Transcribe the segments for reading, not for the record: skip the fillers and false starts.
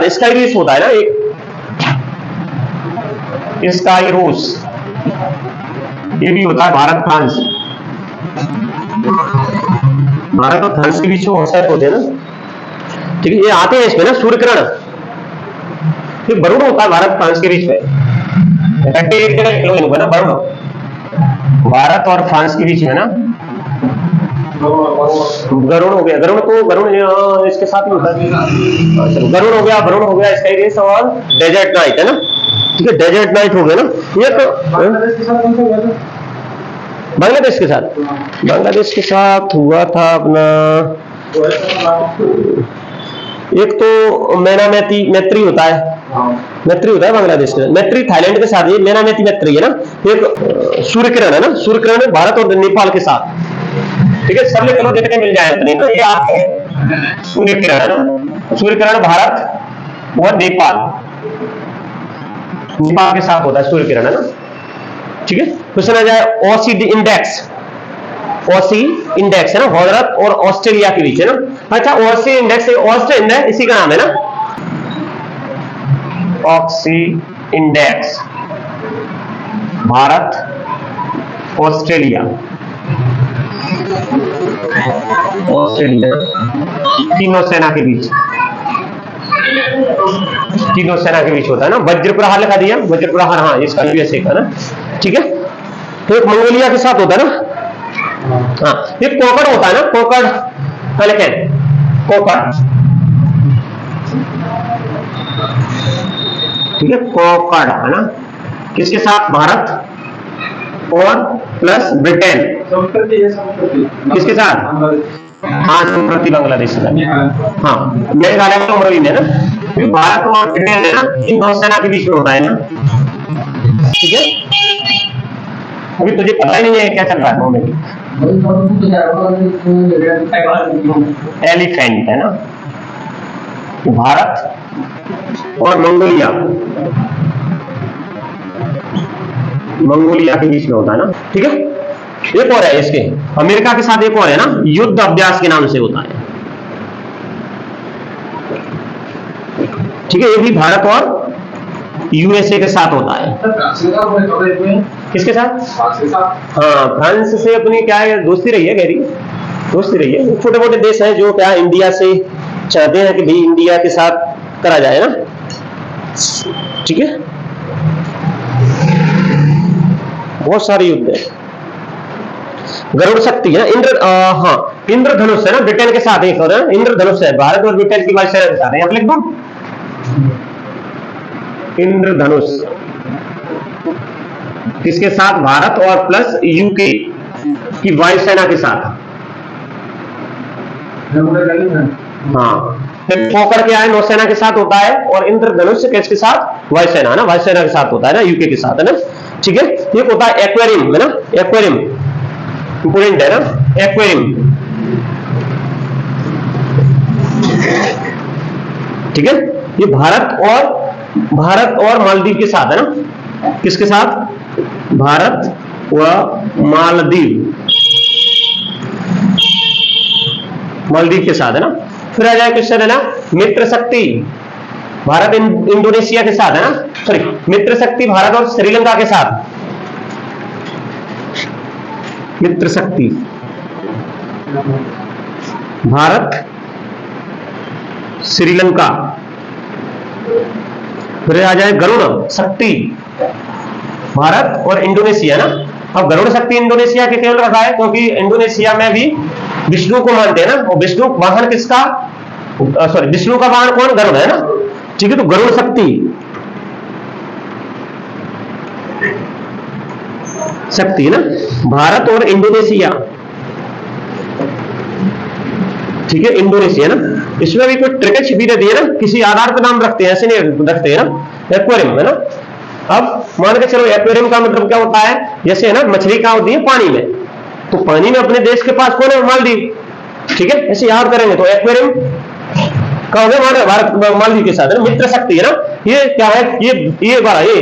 साथ sky race होता है ना, एक स्काई रूस, ये भी होता है भारत फ्रांस, भारत और फ्रांस के बीच में अवसर होते हैं ना, ठीक है। ये आते हैं इसमें ना सूर्य किरण, ये वरुण होता है भारत फ्रांस के बीच में, ना वरुण, भारत और फ्रांस के बीच में ना गरुड़ हो गया, गरुड़ तो गरुड़ इसके साथ में होता है, गरुड़ हो गया, वरुण हो गया, स्काई रेस और डेजर्ट नाइट है ना, ठीक है, डेजर्ट नाइट हो गया ना। ये तो बांग्लादेश के साथ, बांग्लादेश के साथ हुआ था अपना, एक तो मैत्री होता है, मैत्री होता है बांग्लादेश के, मैत्री थाईलैंड के साथ, ये मैत्री है ना, एक सूर्य किरण है ना, सूर्य किरण भारत और नेपाल के साथ, ठीक है, सब लोग देखने मिल जाए इतने, तो ये आपके सूर्य किरण है ना, सूर्य किरण भारत और नेपाल के साथ होता है सूर्य किरण है ना, ठीक है। क्वेश्चन आ जाए ओसी इंडेक्स, ओसी इंडेक्स है ना, भारत और ऑस्ट्रेलिया के बीच है ना, अच्छा ओसी इंडेक्स, ऑस्ट्रेलिया इसी का नाम है ना, ऑक्सी इंडेक्स, भारत ऑस्ट्रेलिया, तीनों सेना के बीच, तीनों सेना के बीच होता है ना। वज्र प्रहार लिखा दिया, वज्र प्रहार, हाँ इसका यूएसए का ना, ठीक है। तो एक मंगोलिया के साथ होता है ना, हाँ एक कोकड़ होता है ना, कोकड़ लिखे, कोकड़, ठीक है, कोकड़ है ना, किसके साथ, भारत और प्लस ब्रिटेन, किसके साथ, हाँ संप्रति बांग्लादेश, हाँ मेरे ख्याल में उम्र में ना, भारत और ब्रिटेन है ना, इन दो सेना के बीच में होता है ना, ठीक है। अभी तुझे पता ही नहीं है क्या चल रहा है में, एलिफेंट है ना, भारत और मंगोलिया, मंगोलिया के बीच में होता है ना, ठीक है। एक और है इसके, अमेरिका के साथ एक और है ना, युद्ध अभ्यास के नाम से होता है, ठीक है, ये भी भारत और यूएसए के साथ होता है, किसके साथ, हाँ फ्रांस से अपनी क्या है दोस्ती रही है, गहरी दोस्ती रही है, छोटे मोटे देश हैं जो क्या इंडिया से चाहते हैं कि भाई इंडिया के साथ करा जाए ना, ठीक है, बहुत सारे युद्ध है। गरुड़ शक्ति है, हाँ इंद्रधनुष है ना, ब्रिटेन के साथ एक और है, इंद्रधनुष है, भारत और ब्रिटेन की वायुसेना के साथ है, आप लिख दो इंद्रधनुष, किसके साथ, भारत और प्लस यूके की वायुसेना के साथ, हाँ पोकर क्या है, नौसेना के साथ होता है, और इंद्रधनुष किसके साथ, वायुसेना ना, वायुसेना के साथ होता है ना, यूके के साथ है ना, ठीक है। ये होता है एक्वेरियम है ना, एक्वेरियम इंपोर्टेंट है ना, एक्वेरियम, ठीक है। ये भारत और मालदीव के साथ है ना, किसके साथ, भारत व मालदीव, मालदीव के साथ है ना। फिर आ जाए क्वेश्चन है ना, मित्र शक्ति भारत इंडोनेशिया के साथ है ना, सॉरी मित्र शक्ति भारत और श्रीलंका के साथ, मित्र शक्ति भारत श्रीलंका। फिर आ जाए गरुड़ शक्ति भारत और इंडोनेशिया ना। अब गरुड़ शक्ति इंडोनेशिया के केवल रखा है क्योंकि इंडोनेशिया में भी विष्णु को मानते हैं ना, और विष्णु वाहन किसका, सॉरी विष्णु का वाहन कौन, गरुड़ है ना, ठीक है। तो गरुड़ शक्ति है ना, भारत और इंडोनेशिया, ठीक है, इंडोनेशिया ना। इसमें भी कोई ट्रिक छिपी रहती है ना, किसी आधार पर नाम रखते हैं, ऐसे नहीं रखते हैं ना, एक्वेरियम है ना। अब मान के चलो एक्वेरियम का मतलब क्या होता है, जैसे है ना मछली क्या होती है पानी में, तो पानी में अपने देश के पास कौन है, मालदीव, ठीक है, ऐसे याद करेंगे तो एक्वेरियम का हो गया भारत मालदीव के साथ है, मित्र शक्ति है ना। ये क्या है, ये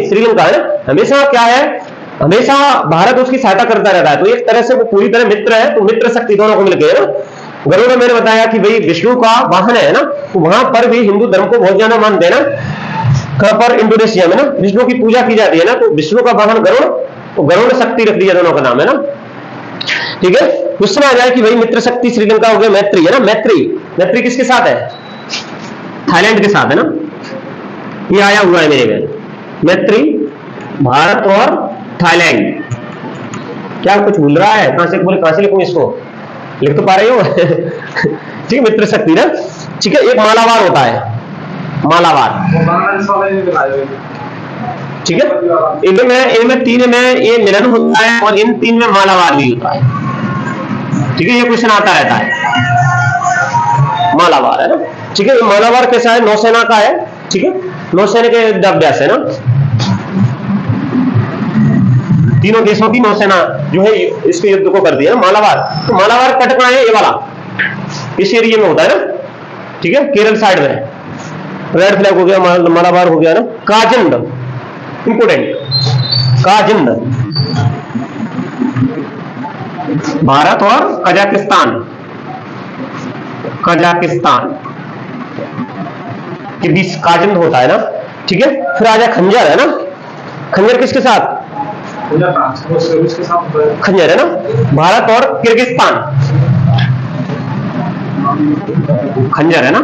श्रीलंका है ना, हमेशा क्या है, हमेशा भारत उसकी सहायता करता रहता है, तो एक तरह से वो पूरी तरह मित्र है, तो मित्र शक्ति दोनों को मिलकर है ना, गरुड़ मैंने बताया कि भाई विष्णु का वाहन है ना, तो वहां पर भी हिंदू धर्म को बहुत ज्यादा मानते हैं ना। कहां पर? इंडोनेशिया में ना विष्णु की पूजा की जाती है ना, तो विष्णु का वाहन गरुड़, तो गरुड़ शक्ति रख दिया दोनों का नाम है ना। ठीक है, क्वेश्चन आ जाए कि भाई मित्र शक्ति श्रीलंका हो गया मैत्री है ना। मैत्री, मैत्री किसके साथ है? थाईलैंड के साथ है ना, ये आया हुआ है मेरे में। मैत्री भारत और थाईलैंड। क्या कुछ भूल रहा है? कहां से बोले, कहां से लिखूं इसको? लिख तो पा रहे हो? ठीक है, मित्र शक्ति ना। ठीक है, एक मालावार होता है, मालावार। ठीक है, इनमें तीन में ये मिलन होता है और इन तीन में मालावार भी होता है। ठीक है, ये क्वेश्चन आता रहता है, मालावार है ना। ठीक है, ये मालावार कैसा है? नौसेना का है। ठीक है, नौसेना के अभ्यास है ना, तीनों देशों की नौसेना जो है इसके युद्ध को कर दिया ना मालावार। तो मालावार कट कहां है? ये वाला इस एरिया में होता है ना। ठीक है, केरल साइड में। रेड फ्लैग हो गया, मालाबार हो गया ना। काजिंद इंपोर्टेंट, काजिंद भारत और कजाकिस्तान, कजाकिस्तान के बीच काजिंद होता है ना। ठीक है, फिर आ जाए खंजर है ना। खंजर किसके साथ? खंजर है ना, भारत और किर्गिस्तान, खंजर है ना,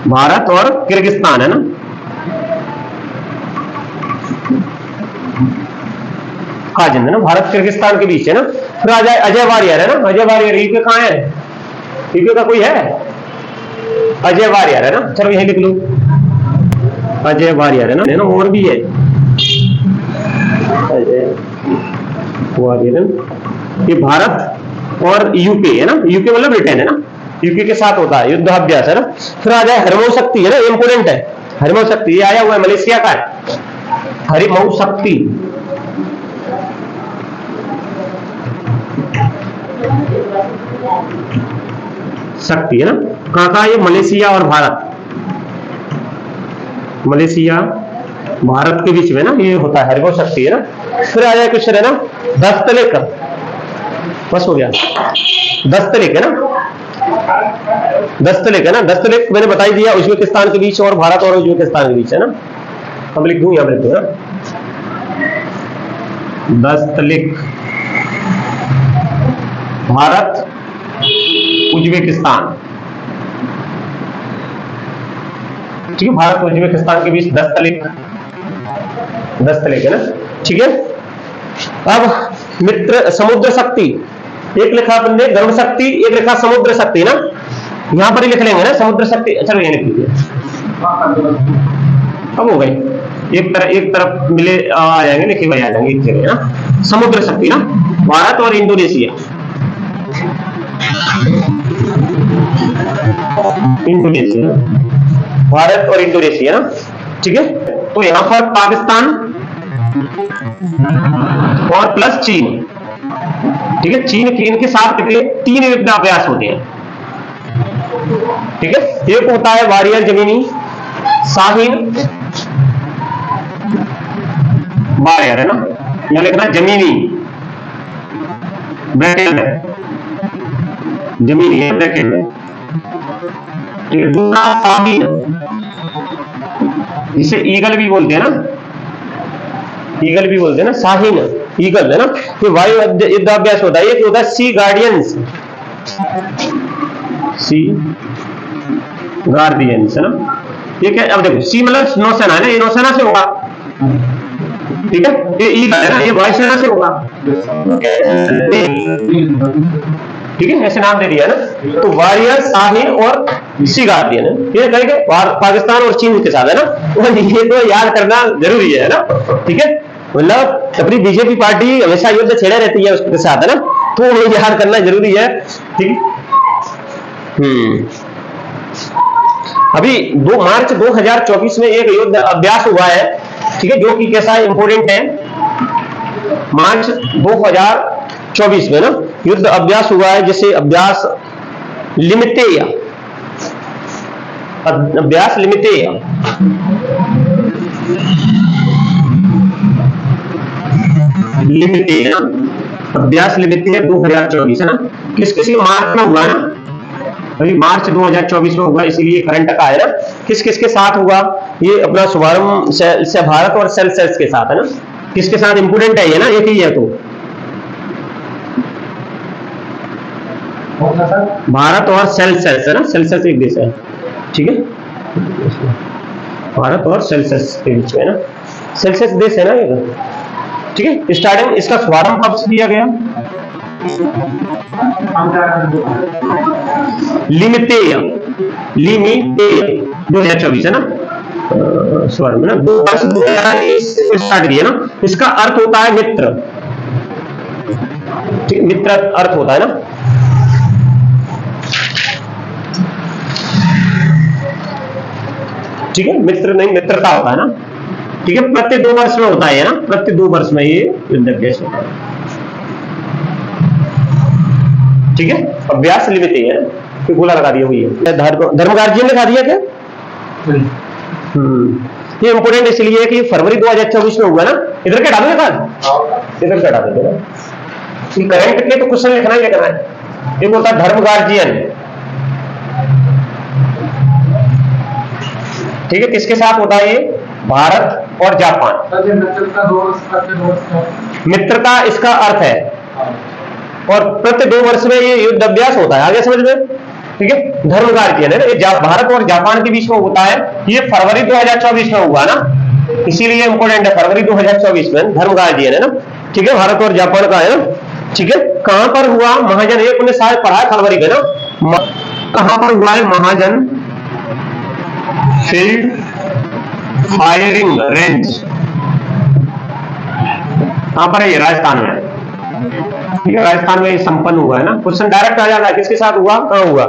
भारत और किर्गिस्तान है ना। काजिंद है ना, भारत किर्गिस्तान के बीच है ना। फिर आ जाए अजय वारियर है ना। अजय वारियर यूके कहां है? यूके का कोई है? अजय वारियर है ना, चलो यही लिख लो, अजय वारियर है ना। और भी है अजय वारियर, ये भारत और यूके है ना। यूके मतलब ब्रिटेन है ना, यूके के साथ होता है युद्ध अभ्यास है ना। फिर आ जाए हरिमऊ शक्ति है ना, इंपोर्टेंट है हरिमऊ शक्ति, ये आया हुआ है मलेशिया का है, हरिमऊ शक्ति। शक्ति है ना, कहां का? ये मलेशिया और भारत, मलेशिया भारत के बीच में ना ये होता है हरिमऊ शक्ति है ना। फिर आ जाए क्वेश्चन है ना, दस्तलिक, बस हो गया, दस्तलिक है ना, दस्तलिक है ना। दस्तलिक मैंने बता ही दिया, उज्बेकिस्तान के बीच और भारत और उज्बेकिस्तान के बीच है ना। हम लिख दूं, यहां पर लिख दूं ना, दस्तलिक भारत उज्बेकिस्तान। ठीक है, भारत और उज्बेकिस्तान के बीच दस्तलिक, दस्तलिक है ना। ठीक है, अब मित्र समुद्र शक्ति, एक लिखा अपन ने गरुड़ शक्ति, एक लिखा समुद्र शक्ति ना, यहां पर ही लिख लेंगे ना समुद्र शक्ति। चलो ये लिख लीजिए, अब हो गई, एक तरफ मिले आ जाएंगे, लिखे हुए आ जाएंगे एक जगह ना। समुद्र शक्ति ना, भारत और इंडोनेशिया, इंडोनेशिया, भारत और इंडोनेशिया ना। ठीक है, तो यहां पर पाकिस्तान और प्लस चीन। ठीक है, चीन के इनके साथ तीन युद्ध अभ्यास होते हैं। ठीक है, एक होता है वारियर जमीनी, शाहीन वारियर है ना, यहां लिखना जमीनी, ब्रैकेट में जमीनी है, ब्रैकेट में। ठीक है, दूसरा शाहीन, जिसे ईगल भी बोलते हैं ना, ईगल भी बोलते हैं ना, शाहीन ईगल है ना। ये वायु युद्ध अभ्यास होता है। एक होता है सी गार्डियंस, सी गार्डियंस है ना। ठीक है, अब देखो सी मतलब नौसेना है ना, ये नौसेना से होगा। ठीक है, ये ईगल है ना, ये वायुसेना से होगा। ठीक है, ऐसे नाम दे दिया ना। तो वारियर, शाहीन और सी गार्डियन है, ये कहेंगे पाकिस्तान और चीन के साथ है ना। ये तो याद करना जरूरी है ना। ठीक है, मतलब अपनी बीजेपी पार्टी हमेशा युद्ध छेड़े रहती है उसके साथ है ना, तो ये याद करना जरूरी है। ठीक, अभी 2 मार्च 2024 में एक युद्ध अभ्यास हुआ है। ठीक है, जो कि कैसा इंपोर्टेंट है, मार्च 2024 में ना युद्ध अभ्यास हुआ है, जिसे अभ्यास लिमितेय, अभ्यास लिमितेय, लिमिटेड अभ्यास लिमिटेड 2024 है ना। किस किस मार्च में हुआ ना, अभी मार्च 2024 में हुआ, इसीलिए करंट का है ना। किस किस के साथ हुआ, ये अपना शुभारंभ से भारत और सेल्सियस के साथ है ना। किसके साथ इंपोर्टेंट है ये ना, एक ही है तो भारत और सेल्सियस है ना, सेल्सियस एक देश है, ठीक है, भारत और सेल्सियस के बीच में है ना, सेल्सियस देश है ना ये, ठीक है। स्टार्टिंग इसका शुभारंभ कब से किया गया, लिमिटेय 2024 है ना, शुभारंभ है ना, 2 वर्ष स्टार्ट किया ना। इसका अर्थ होता है मित्र, ठीक, मित्र अर्थ होता है ना। ठीक है, मित्र नहीं मित्रता होता है ना, ठीक है। प्रति 2 वर्ष में होता है ना, प्रति 2 वर्ष में ये युद्धाभ्यास होता है, ठीक है। अभ्यास लिमिट है, फिर गोला लगा दिया हुई है, धर्मगार्जियन ने खा दिया क्या, ये इंपोर्टेंट इसलिए है कि फरवरी 2024 में हुआ ना। इधर क्या डालोगे कार्ड, इधर क्या डालोगे ना, करंट के लिए तो क्वेश्चन लिखना ही लिखना है। एक होता है धर्मगार्जियन, ठीक है, किसके साथ होता है ये, भारत और जापान। मित्रता इसका अर्थ है, और प्रति 2 वर्ष में ये युद्ध अभ्यास होता है, आगे समझ में, ठीक है। धर्मगार्जियन है ना, भारत और जापान के बीच में होता है, ये फरवरी 2024 में हुआ ना, इसीलिए इंपोर्टेंट है, फरवरी 2024 में धर्मगार्जियन है ना, ठीक है, भारत और जापान का है ना, ठीक है। कहां पर हुआ, महाजन, एक उन्हें शायद पढ़ा है फरवरी में ना, कहां पर हुआ है, महाजन फील्ड फायरिंग रेंज, कहां पर है ये, राजस्थान में, ठीक है, राजस्थान में संपन्न हुआ है ना। क्वेश्चन डायरेक्ट आ जाता है, किसके साथ हुआ, कहां हुआ,